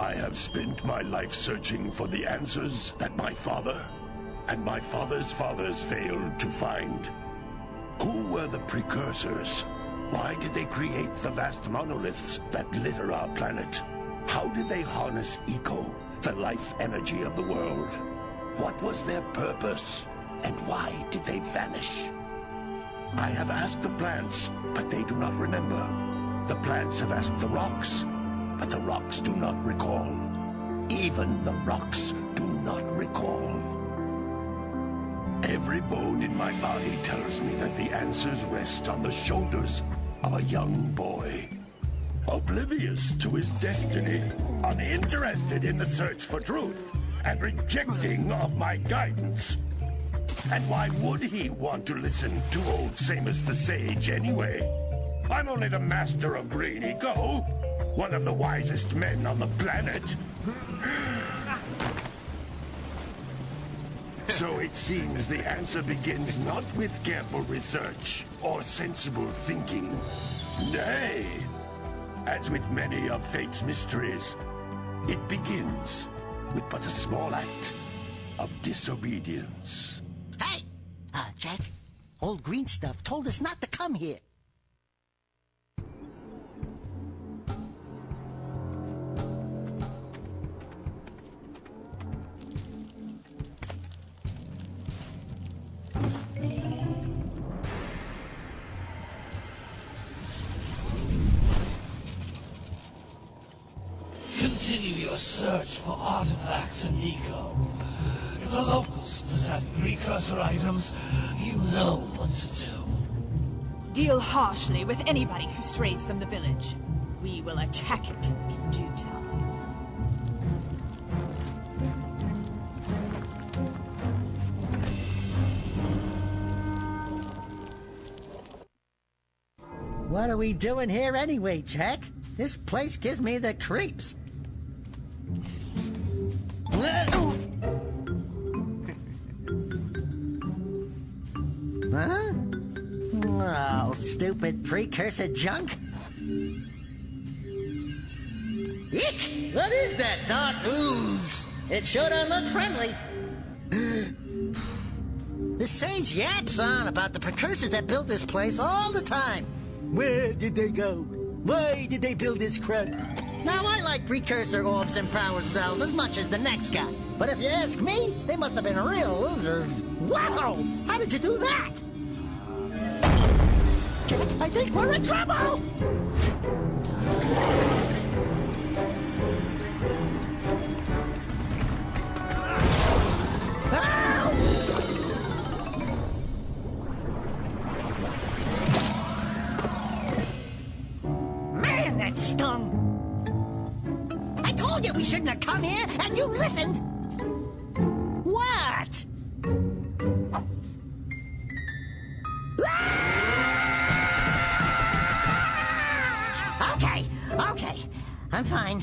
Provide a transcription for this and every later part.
I have spent my life searching for the answers that my father and my father's fathers failed to find. Who were the precursors? Why did they create the vast monoliths that litter our planet? How did they harness eco, the life energy of the world? What was their purpose? And why did they vanish? I have asked the plants, but they do not remember. The plants have asked the rocks, but the rocks do not recall. Even the rocks do not recall. Every bone in my body tells me that the answers rest on the shoulders of a young boy. Oblivious to his destiny, uninterested in the search for truth, and rejecting of my guidance. And why would he want to listen to old Samus the Sage anyway? I'm only the master of green eco, one of the wisest men on the planet. So it seems the answer begins not with careful research or sensible thinking. Nay, as with many of fate's mysteries, it begins with but a small act of disobedience. Hey! Jack, old green stuff told us not to come here. Continue your search for artifacts and eco. If the locals possess precursor items, you know what to do. Deal harshly with anybody who strays from the village. We will attack it in due time. What are we doing here anyway, Jack? This place gives me the creeps. Huh? Oh, stupid precursor junk. Eek! What is that dark ooze? It sure don't look friendly. The sage yaps on about the precursors that built this place all the time. Where did they go? Why did they build this crud? Now, I like precursor orbs and power cells as much as the next guy. But if you ask me, they must have been real losers. Wow! How did you do that? I think we're in trouble! Man, that stung! I told you we shouldn't have come here, and you listened! What? Okay. I'm fine.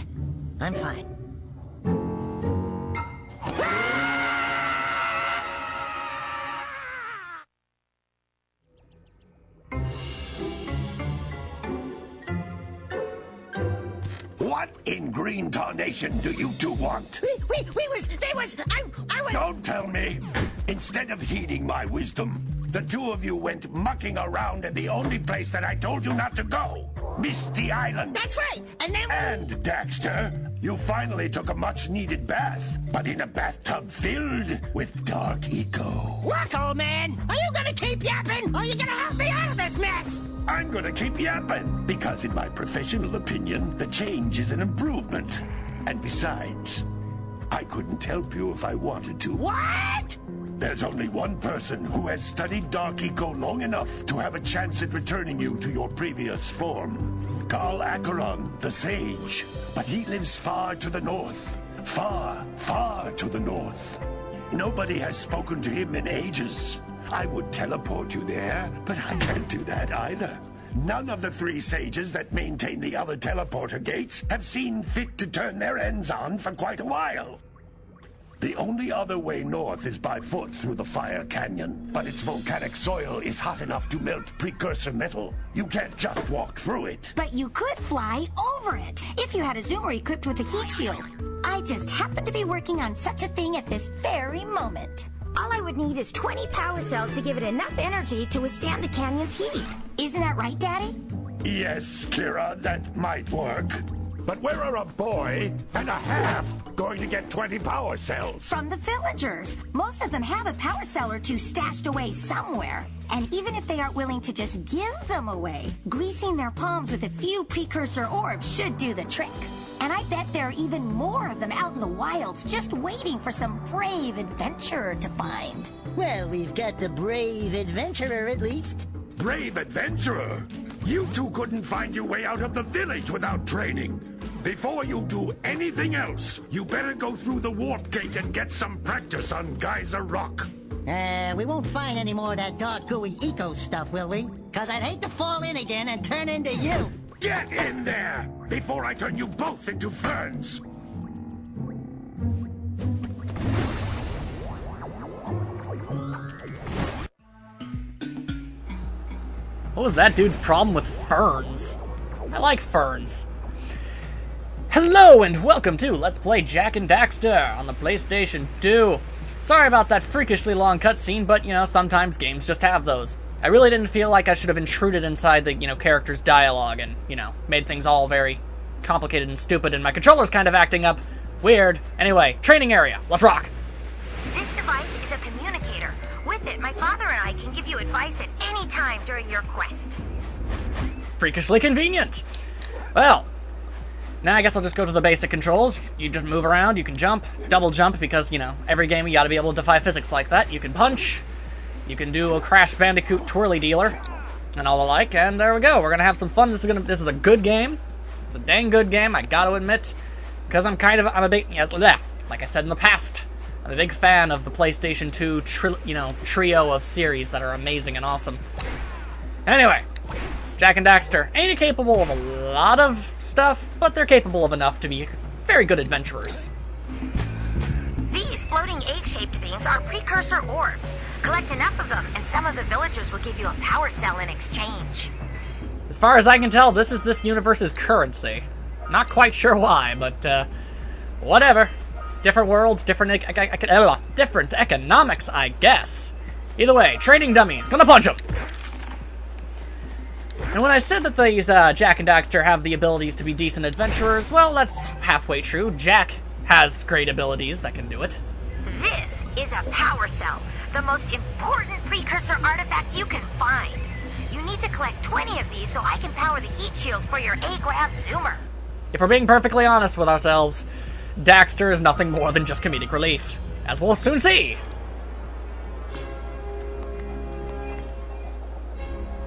What in green tarnation do you two want? I was... Don't tell me! Instead of heeding my wisdom, the two of you went mucking around in the only place that I told you not to go. Misty Island. That's right, and then... And, Daxter, you finally took a much-needed bath, but in a bathtub filled with dark eco. Look, old man, are you gonna keep yapping, or are you gonna help me out of this mess? I'm gonna keep yapping, because in my professional opinion, the change is an improvement. And besides, I couldn't help you if I wanted to. What? There's only one person who has studied Dark Eco long enough to have a chance at returning you to your previous form. Carl Acheron, the Sage. But he lives far to the north. Far, far to the north. Nobody has spoken to him in ages. I would teleport you there, but I can't do that either. None of the three sages that maintain the other teleporter gates have seen fit to turn their ends on for quite a while. The only other way north is by foot through the Fire Canyon, but its volcanic soil is hot enough to melt precursor metal. You can't just walk through it. But you could fly over it, if you had a zoomer equipped with a heat shield. I just happen to be working on such a thing at this very moment. All I would need is 20 power cells to give it enough energy to withstand the canyon's heat. Isn't that right, Daddy? Yes, Kira, that might work. But where are a boy and a half going to get 20 power cells? From the villagers. Most of them have a power cell or two stashed away somewhere. And even if they aren't willing to just give them away, greasing their palms with a few precursor orbs should do the trick. And I bet there are even more of them out in the wilds just waiting for some brave adventurer to find. Well, we've got the brave adventurer at least. Brave adventurer? You two couldn't find your way out of the village without training. Before you do anything else, you better go through the warp gate and get some practice on Geyser Rock. We won't find any more of that dark gooey eco stuff, will we? 'Cause I'd hate to fall in again and turn into you. Get in there before I turn you both into ferns. What was that dude's problem with ferns? I like ferns. Hello and welcome to Let's Play Jak and Daxter on the PlayStation 2. Sorry about that freakishly long cutscene, but, you know, sometimes games just have those. I really didn't feel like I should have intruded inside the, character's dialogue and, made things all very complicated and stupid, and my controller's kind of acting up weird. Anyway, training area. Let's rock! This device is a communicator. With it, my father and I can give you advice at any time during your quest. Freakishly convenient. Well, now I guess I'll just go to the basic controls. You just move around, you can jump, double jump, because, every game you gotta be able to defy physics like that. You can punch, you can do a Crash Bandicoot twirly dealer, and all the like, and there we go. We're gonna have some fun. This is a good game. It's a dang good game, I gotta admit, because I'm a big, like I said in the past, I'm a big fan of the PlayStation 2 trio of series that are amazing and awesome. Anyway, Jak and Daxter ain't capable of a lot of stuff, but they're capable of enough to be very good adventurers. These floating egg-shaped things are precursor orbs. Collect enough of them, and some of the villagers will give you a power cell in exchange. As far as I can tell, this is this universe's currency. Not quite sure why, but whatever. Different worlds, different economics, I guess. Either way, training dummies. Gonna punch them! And when I said that these Jak and Daxter have the abilities to be decent adventurers, well, that's halfway true. Jak has great abilities that can do it. This is a power cell, the most important precursor artifact you can find. You need to collect 20 of these so I can power the heat shield for your A-Grav zoomer. If we're being perfectly honest with ourselves, Daxter is nothing more than just comedic relief, as we'll soon see.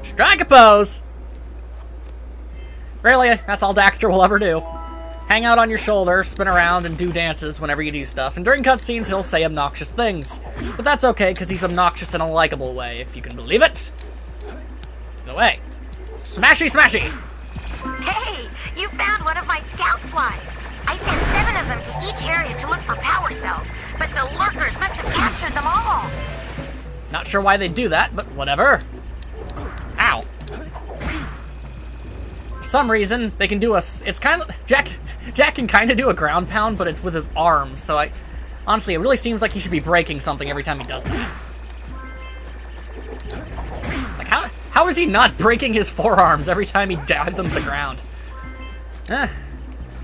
Strike a pose! Really, that's all Daxter will ever do. Hang out on your shoulder, spin around, and do dances whenever you do stuff, and during cutscenes he'll say obnoxious things. But that's okay, because he's obnoxious in a likable way, if you can believe it. Either way, smashy smashy! Hey, you found one of my scout flies. I sent 7 of them to each area to look for power cells, but the lurkers must have captured them all. Not sure why they'd do that, but whatever. Ow. For some reason, they can do it's kind of, Jak can kind of do a ground pound, but it's with his arms, so honestly, it really seems like he should be breaking something every time he does that. Like, how is he not breaking his forearms every time he dives onto the ground?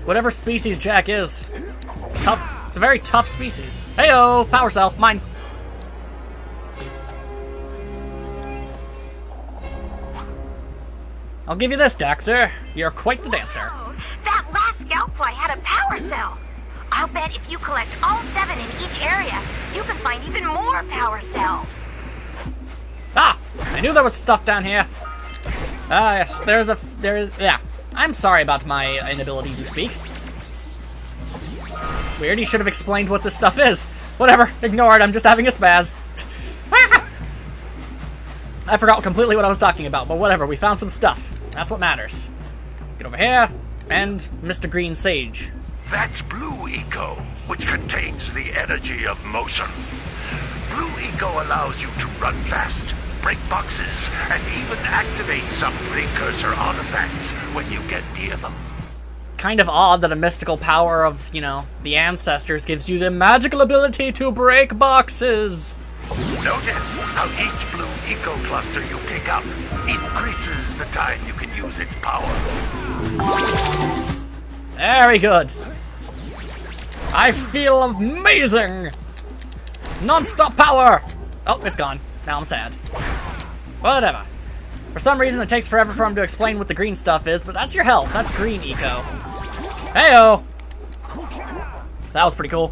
Whatever species Jak is. Tough. It's a very tough species. Heyo! Power cell. Mine. I'll give you this, Daxter. You're quite the dancer. Oh, that last scout fly had a power cell. I'll bet if you collect all 7 in each area, you can find even more power cells. Ah! I knew there was stuff down here. Ah, yes. Yeah. I'm sorry about my inability to speak. Weird, he should have explained what this stuff is. Whatever, ignore it, I'm just having a spaz. I forgot completely what I was talking about, but whatever, we found some stuff. That's what matters. Get over here, and Mr. Green Sage. That's Blue Eco, which contains the energy of motion. Blue Eco allows you to run fast, break boxes, and even activate some precursor artifacts when you get near them. kind of odd that a mystical power of, you know, the ancestors gives you the magical ability to break boxes. Notice how each blue eco cluster you pick up increases the time you can use its power. Very good. I feel amazing. Non-stop power. Oh, it's gone. Now I'm sad. Whatever. For some reason, it takes forever for him to explain what the green stuff is, but that's your health. That's green eco. Heyo! That was pretty cool.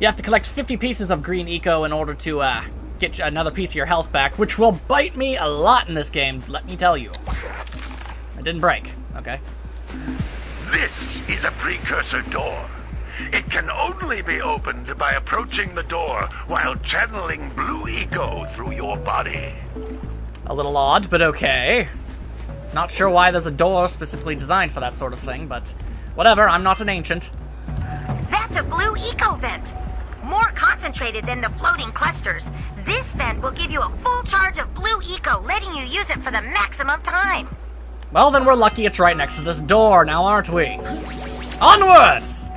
You have to collect 50 pieces of green eco in order to get another piece of your health back, which will bite me a lot in this game, let me tell you. It didn't break. Okay. This is a precursor door. It can only be opened by approaching the door while channeling blue eco through your body. A little odd, but okay. Not sure why there's a door specifically designed for that sort of thing, but whatever, I'm not an ancient. That's a blue eco vent. More concentrated than the floating clusters. This vent will give you a full charge of blue eco, letting you use it for the maximum time. Well, then we're lucky it's right next to this door, now aren't we? Onwards!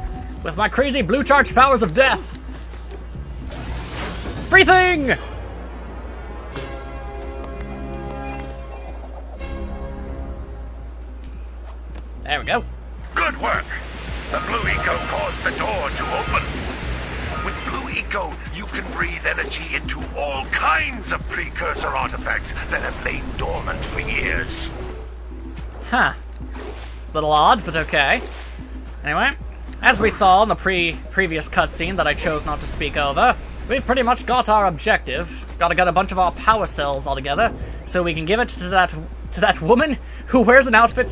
With my crazy blue charge powers of death! Free thing! There we go. Good work! The blue eco caused the door to open. With blue eco, you can breathe energy into all kinds of precursor artifacts that have lain dormant for years. Huh. Little odd, but okay. Anyway, as we saw in the previous cutscene that I chose not to speak over, we've pretty much got our objective. Gotta get a bunch of our power cells all together, so we can give it to that woman who wears an outfit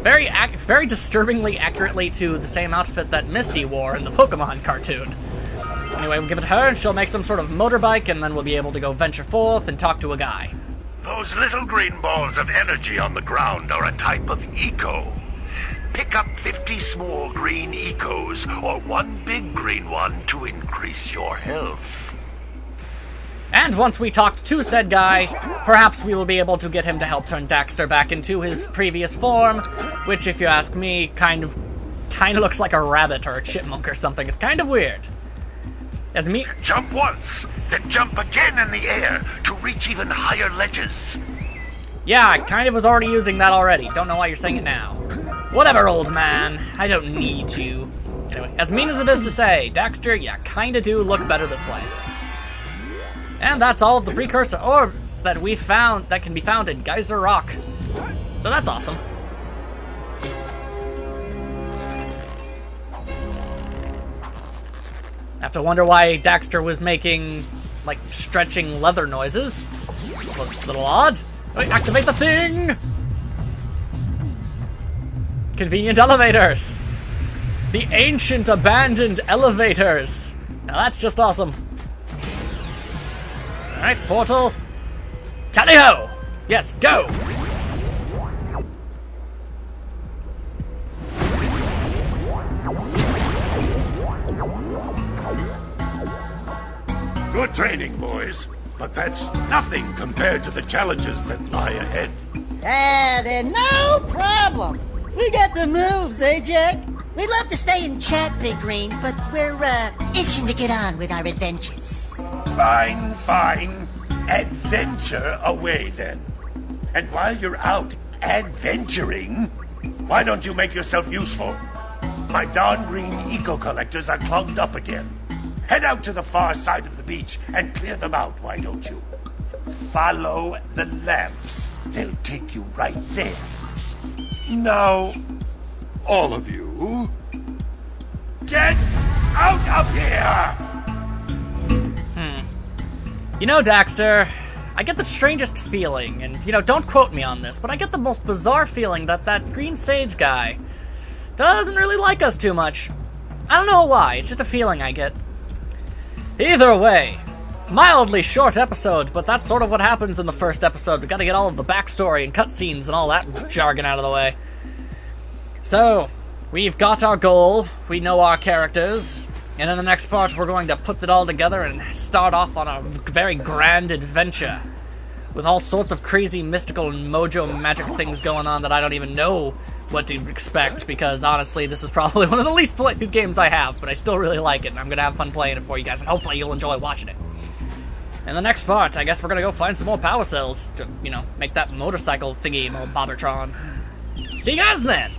very disturbingly accurately to the same outfit that Misty wore in the Pokemon cartoon. Anyway, we'll give it to her, and she'll make some sort of motorbike, and then we'll be able to go venture forth and talk to a guy. Those little green balls of energy on the ground are a type of eco. Pick up 50 small green ecos, or one big green one to increase your health. And once we talked to said guy, perhaps we will be able to get him to help turn Daxter back into his previous form, which, if you ask me, kind of looks like a rabbit or a chipmunk or something. It's kind of weird. Jump once, then jump again in the air to reach even higher ledges. Yeah, I kind of was already using that already. Don't know why you're saying it now. Whatever, old man. I don't need you. Anyway, as mean as it is to say, Daxter, you kinda do look better this way. And that's all of the precursor orbs that we found that can be found in Geyser Rock. So that's awesome. I have to wonder why Daxter was making, like, stretching leather noises. A little odd. Wait, activate the thing! Convenient elevators! The ancient abandoned elevators! Now that's just awesome. Alright, portal. Tally-ho! Yes, go! Good training, boys. But that's nothing compared to the challenges that lie ahead. Then no problem. We got the moves, eh, Jak? We'd love to stay and chat, Big Green, but we're, itching to get on with our adventures. Fine, fine. Adventure away, then. And while you're out adventuring, why don't you make yourself useful? My darn green eco-collectors are clogged up again. Head out to the far side of the beach and clear them out, why don't you? Follow the lamps. They'll take you right there. Now, all of you, get out of here! You know, Daxter, I get the strangest feeling, and, you know, don't quote me on this, but I get the most bizarre feeling that that green sage guy doesn't really like us too much. I don't know why, it's just a feeling I get. Either way, mildly short episode, but that's sort of what happens in the first episode. We gotta get all of the backstory and cutscenes and all that jargon out of the way. So, we've got our goal, we know our characters, and in the next part we're going to put it all together and start off on a very grand adventure with all sorts of crazy mystical and mojo magic things going on that I don't even know what to expect, because honestly, this is probably one of the least played games I have, but I still really like it, and I'm gonna have fun playing it for you guys, and hopefully you'll enjoy watching it. In the next part, I guess we're gonna go find some more power cells to, you know, make that motorcycle thingy, Bobertron. See you guys then!